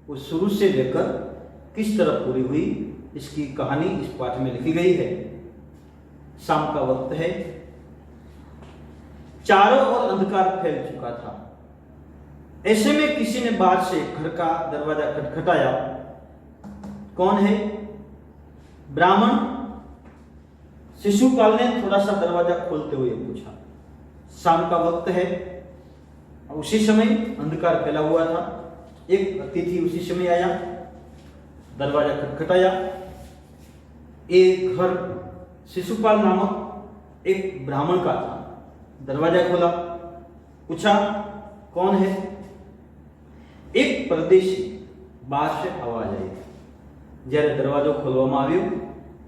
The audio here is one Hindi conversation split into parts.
वो शुरू से लेकर किस तरह पूरी हुई, इसकी कहानी इस पाठ में लिखी गई है। शाम का वक्त है, चारों ओर अंधकार फैल चुका था। ऐसे में किसी ने बाहर से घर का दरवाजा खटखटाया। कौन है? ब्राह्मण। शिशुपाल ने थोड़ा सा दरवाजा खोलते हुए पूछा। शाम का वक्त है, उसी समय अंधकार फैला हुआ था। एक अतिथि उसी समय आया, दरवाजा खटखटाया। एक घर शिशुपाल नामक एक ब्राह्मण का था। दरवाजा खोला, पूछा कौन है? एक परदेशी બહાર से आवाज आई। જ્યારે દરવાજો ખોલવામાં આવ્યો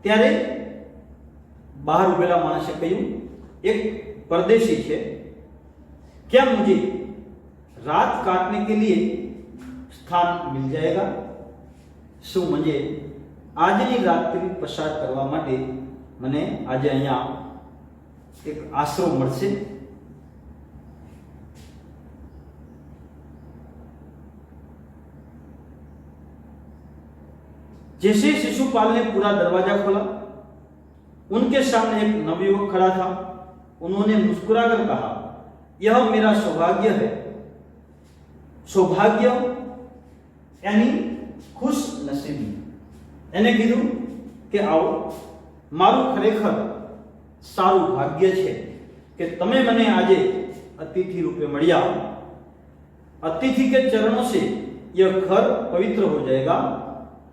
ત્યારે બહાર ઉભેલા માણસે કહ્યું, એક પરદેશી છે, क्या मुझे रात काटने के लिए स्थान मिल जाएगा? શું મને આજની રાત્રિ પસાર કરવા માટે મને આજે અહીંયા એક આશરો મળશે? जैसे शिशुपाल ने पूरा दरवाजा खोला, उनके सामने एक नवयुवक खड़ा था। उन्होंने मुस्कुराकर कहा, यह मेरा सौभाग्य है। सौभाग्य यानी खुश नसीबी। એને કીધું કે આવો, મારું ખરેખર સારું ભાગ્ય છે કે તમે મને આજે अतिथि रूपे મળ્યા। अतिथि के चरणों से यह घर पवित्र हो जाएगा।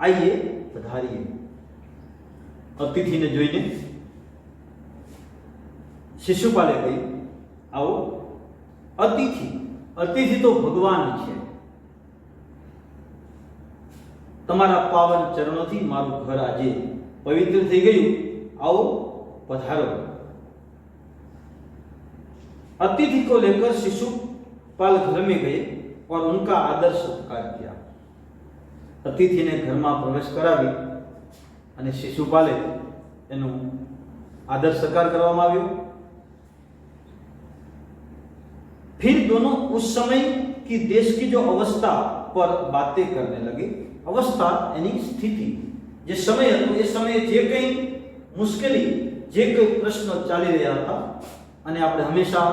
आइए पधारिए। अतिथि ने જોઈને शिशुपाले કહ્યું, आओ। अतिथि अतिथि तो भगवान છે। તમારા પાવન ચરણોથી મારું ઘર આજે પવિત્ર થઈ ગયું। आओ पधारो। अतिथि को लेकर शिशुपाल घर में गए और उनका आदर सत्कार किया। अतिथि ने घर में प्रवेश करावी અને शिशुपाले એનો आदर सत्कार કરવામાં આવ્યો। फिर दोनों उस समय की देश की जो अवस्था पर बातें करने लगे। अवस्था यानी स्थिति, જે સમય હતો એ સમયે જે કંઈ મુશ્કેલી, જે કંઈ પ્રશ્નો ચાલી રહ્યા હતા, અને આપણે હંમેશા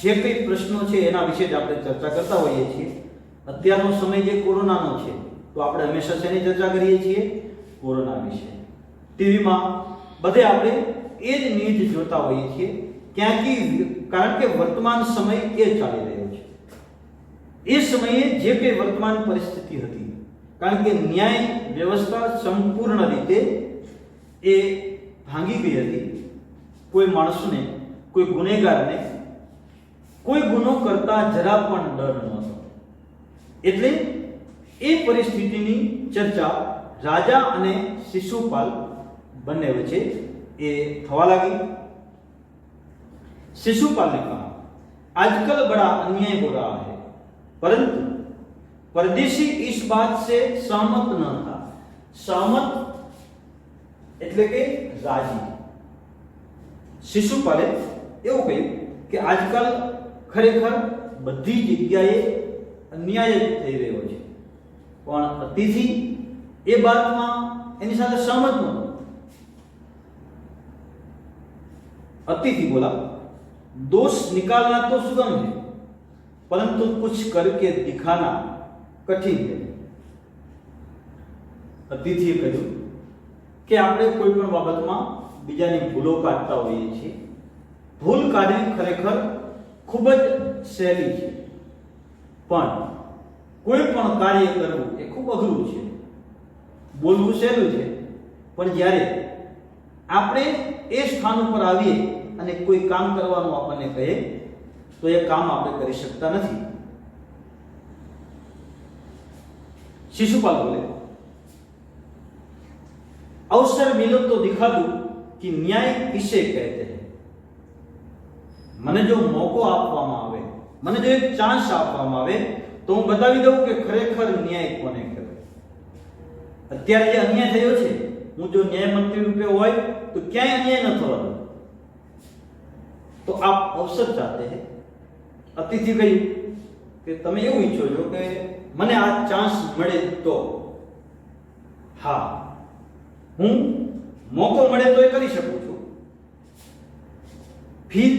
જે કંઈ પ્રશ્નો છે એના વિશે જ આપણે ચર્ચા કરતા હોઈએ છીએ। અત્યારનો સમય જે કોરોનાનો છે તો આપણે હંમેશા શેની ચર્ચા કરીએ છીએ? કોરોના વિશે। ટીવીમાં બધે આપણે એ જ ન્યૂઝ જોતા હોઈએ છીએ, ક્યાંકી કારણ કે વર્તમાન સમય એ ચાલી રહ્યો છે। એ સમયે જે કંઈ વર્તમાન પરિસ્થિતિ હતી, કારણ કે ન્યાય વ્યવસ્થા સંપૂર્ણ રીતે એ ભાંગી ગઈ હતી। કોઈ માણસને, કોઈ ગુનેગારને કોઈ ગુનો કરતા જરા પણ ડર નહોતો। એટલે એ પરિસ્થિતિની ચર્ચા રાજા અને શિશુપાલ બંને વચ્ચે એ થવા લાગી। शिशुपाल ने कहा, आजकल बड़ा अन्याय हो रहा है, परंतु परदेशी इस बात से सहमत न था। सहमत એટલે કે રાજી। शिशुपाले એવું કહ્યું કે આજકાલ ખરેખર બધી જગ્યાએ અન્યાય થઈ રહ્યો છે, પણ અતિથિ એ બાતમાં એની સાથે સહમત નહોતો। अतिथि बोला, दोष निकालना तो सुगम है, परंतु कुछ करके दिखाना कठिन है। अतिथिए કહ્યું કે આપણે કોઈ પણ બાબતમાં બીજાની ભૂલો કાઢતા હોઈએ છીએ। ભૂલ કાઢવી ખરેખર ખૂબ જ સહેલી છે, પણ કોઈ પણ કાર્ય કરવું એ ખૂબ અઘરું છે। બોલવું સહેલું છે, પણ જ્યારે આપણે એ સ્થાન ઉપર આવીએ અને કોઈ કામ કરવાનું આપણને કહે તો એ કામ આપણે કરી શકતા નથી। शिशुपाल बोले, अवसर मिलो तो दिखा दूं कि न्याय किसे कहते हैं। મને જો મોકો આપવામાં આવે, મને જો એક ચાન્સ આપવામાં આવે તો હું બતાવી દઉં કે ખરેખર ન્યાય કોને કહેવાય। અત્યારે જે અન્યાય થયો છે, હું જો ન્યાય મંત્રી રૂપે હોય તો ક્યાંય અન્યાય ન થવા દઉં। तो आप अवसर चाहते हैं। अतिथि કહ્યું કે તમે એવું ઈચ્છો છો કે મને આ ચાન્સ મળે તો, હા હું મોકો મળે તો એ કરી શકું છું. फिर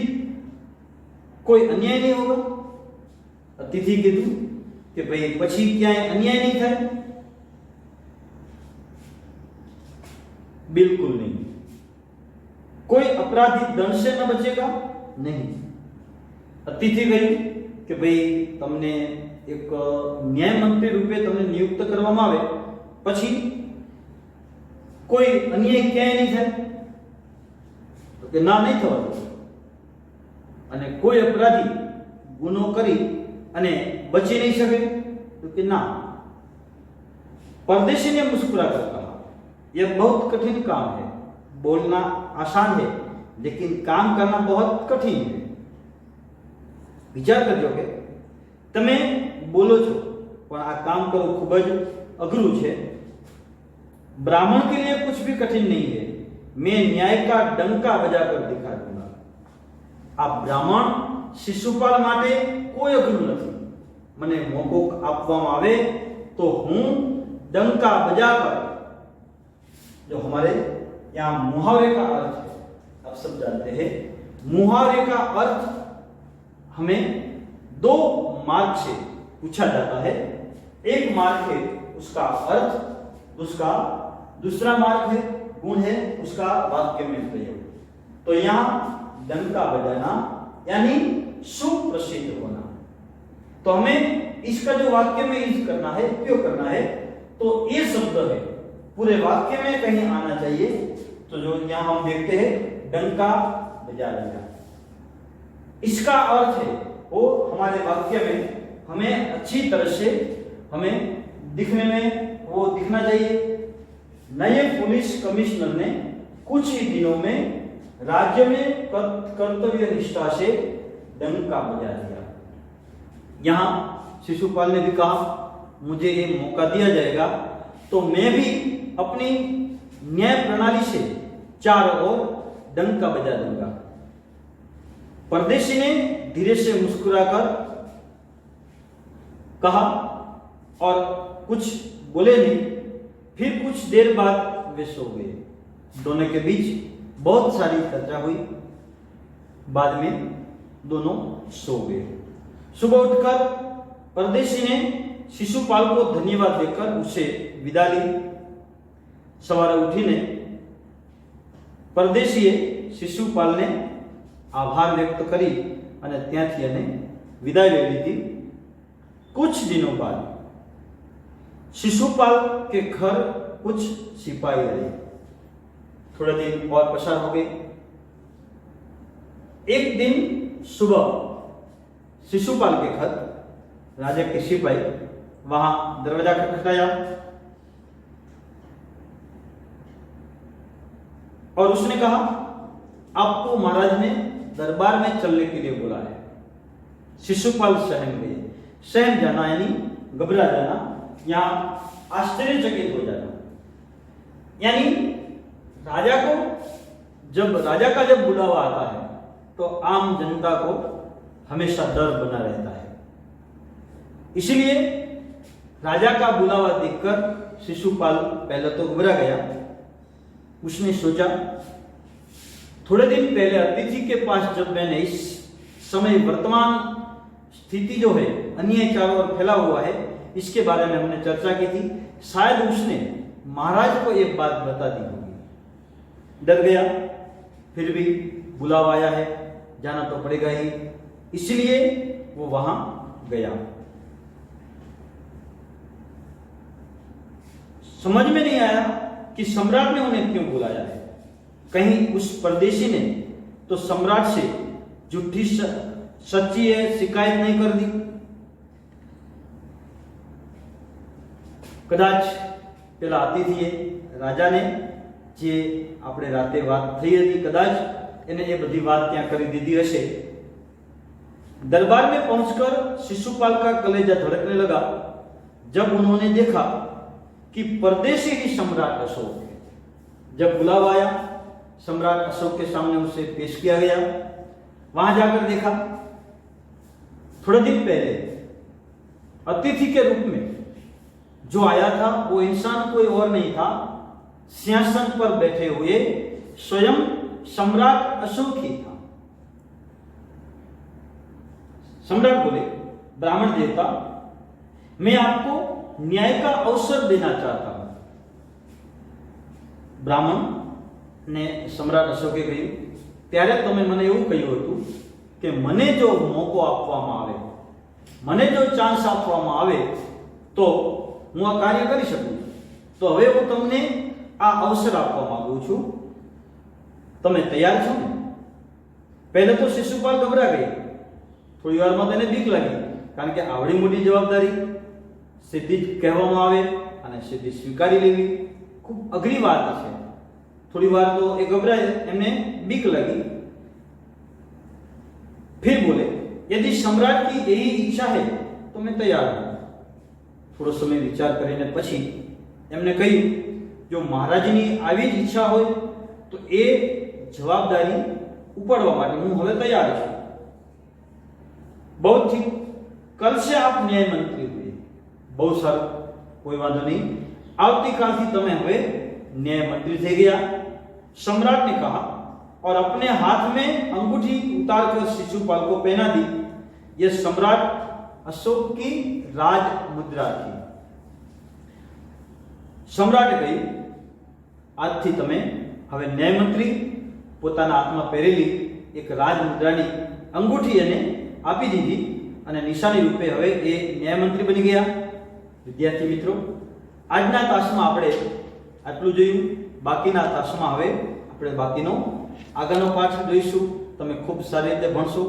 कोई अन्याय नहीं होगा. अतिथि कीधुं कि भाई पछी क्यांय अन्याय नहीं थाय? बिल्कुल नहीं. कोई अपराधी दंड से न बचेगा? नहीं. अतिथि कह्युं कि भाई तमने एक न्याय मंत्री रूपे तमने नियुक्त करवामां आवे पछी कोई अन्याय क्यांय नहीं थाय? तो के ना नहीं थवा दो. અને કોઈ અપરાધી ગુનો કરી અને બચી नहीं सके? तो कि ना. परदेशी ने मुस्कुराकर कहा, यह बहुत कठिन काम है. बोलना आसान है लेकिन काम करना बहुत कठिन है. विचार करजो के તમે બોલો છો પણ આ કામ કરવું ખૂબ જ અઘરું છે. ब्राह्मण के लिए कुछ भी कठिन नहीं है. मैं न्याय का डंका बजाकर दिखा दूंगा. आ ब्राह्मण शिशुपाल माटे कोई अघरू नहीं. मने मोको आपवामां आवे तो हूँ डंका बजाकर, जो हमारे यहाँ मुहावरे का अर्थ है, आप सब जानते हैं. मुहावरे का अर्थ हमें दो मार्ग से पूछा जाता है. एक मार्ग है उसका अर्थ, दूसरा मार्ग है गुण है उसका वाक्य में प्रयोग. तो यहाँ डंका बजाना यानी सुप्रसिद्ध होना. तो हमें इसका जो वाक्य में यूज करना है, उपयोग करना है, तो ये शब्द है पूरे वाक्य में कहीं आना चाहिए. तो जो यहाँ हम देखते हैं डंका बजा दिया, इसका अर्थ है वो हमारे वाक्य में हमें अच्छी तरह से हमें दिखने में वो दिखना चाहिए. नए पुलिस कमिश्नर ने कुछ ही दिनों में राज्य में कर्तव्य निष्ठा से डंका बजा दिया. यहां शिशुपाल ने भी कहा मुझे ये मौका दिया जाएगा तो मैं भी अपनी न्याय प्रणाली से चारों ओर डंका बजा दूंगा. परदेशी ने धीरे से मुस्कुराकर कहा और कुछ बोले नहीं. फिर कुछ देर बाद वे सो गए. दोनों के बीच बहुत सारी चर्चा हुई. बाद में दोनों सो गए. सुबह उठकर परदेशी ने शिशुपाल को धन्यवाद देकर उसे विदा ली. सवारे उठीने परदेशीए शिशुपालने आभार व्यक्त करी અને ત્યાંથી એને વિદાય લઈ લીધી. कुछ दिनों बाद शिशुपाल के घर कुछ सिपाही रहे. थोड़े दिन और पसार हो गए. एक दिन सुबह शिशुपाल के घर राजा के सिपाही वहां दरवाजा खटखटाया और उसने कहा आपको महाराज ने दरबार में चलने के लिए बोला है. शिशुपाल सहम गए. सहम जाना यानी घबरा जाना या आश्चर्यचकित हो जाना. यानी राजा का जब बुलावा आता है तो आम जनता को हमेशा डर बना रहता है. इसलिए राजा का बुलावा देखकर शिशुपाल पहले तो घबरा गया. उसने सोचा थोड़े दिन पहले अतिथि के पास जब मैंने इस समय वर्तमान स्थिति जो है अन्याय चारों ओर फैला हुआ है इसके बारे में हमने चर्चा की थी, शायद उसने महाराज को ये बात बता दी होगी. डर गया. फिर भी बुलावा आया है, जाना तो पड़ेगा ही, इसलिए वो वहां गया. समझ में नहीं आया कि सम्राट ने उन्हें क्यों बुलाया है. कहीं उस परदेशी ने तो सम्राट से झूठी सच्ची है शिकायत नहीं कर दी. कदाच પેલા અતિથિએ રાજાને જે આપણે રાતે વાત થઈ હતી કદાચ એને એ બધી વાત ત્યાં કરી દીધી હશે. दरबार में पहुंचकर शिशुपाल का कलेजा धड़कने लगा जब उन्होंने देखा कि परदेशी ही सम्राट अशोक है. जब बुलावा आया सम्राट अशोक के सामने उसे पेश किया गया. वहां जाकर देखा थोड़े दिन पहले अतिथि के रूप में जो आया था वो इंसान कोई और नहीं था, सिंहासन पर बैठे हुए स्वयं सम्राट अशोक ही था। सम्राट बोले, ब्राह्मण देवता, मैं आपको न्याय का अवसर देना चाहता हूं। ब्राह्मण ने सम्राट अशोके કહ્યું, ત્યારે તમે મને એવું કહ્યું હતું કે મને જો મોકો આપવામાં આવે, મને જો ચાન્સ આપવામાં આવે તો હું આ કાર્ય કરી શકું। તો હવે હું તમને આ અવસર આપવા માંગુ છું, તમે તૈયાર છો ને? પહેલે તો શિશુપાલ ગભરા ગઈ, થોડી વારમાં તેને બીક લાગી, કારણ કે આવડી મોટી જવાબદારી સીધી જ કહેવામાં આવે અને સીધી સ્વીકારી લેવી ખૂબ અઘરી વાત છે। थोड़ी बार तो एक घबराए, एमने बीक लगी। फिर बोले, यदि सम्राट की यही इच्छा है तो मैं तैयार हूं। थोड़ो समय विचार करीने पछी एमने कह्युं, जो महाराजनी आवी ज इच्छा होय तो ए जवाबदारी उपाडवा माटे हूँ हवे तैयार छुं। बहुत ठीक, कल से आप न्याय मंत्री हुए। बहुत सारू, कोई वांधो नहीं, आवतीकालथी तमे हवे न्याय मंत्री थे गया। सम्राट ने कहा और अपने हाथ में अंगूठी उतारकर शिशुपाल को पहना दी। यह सम्राट अशोक की राज मुद्रा थी। सम्राटे कही, आज थी तमे हवे न्याय मंत्री पोताना हाथमां पहेरेली एक राज मुद्रानी अंगूठी एने आपी दीधी અને નિશાની રૂપે હવે એ ન્યાય મંત્રી બની ગયા। વિદ્યાર્થી મિત્રો, આજના તાસમાં આપણે આટલું જોયું। બાકીના તાસમાં હવે આપણે બાકીનો આગળનો પાઠ જોઈશું। તમે ખૂબ સારી રીતે ભણશો।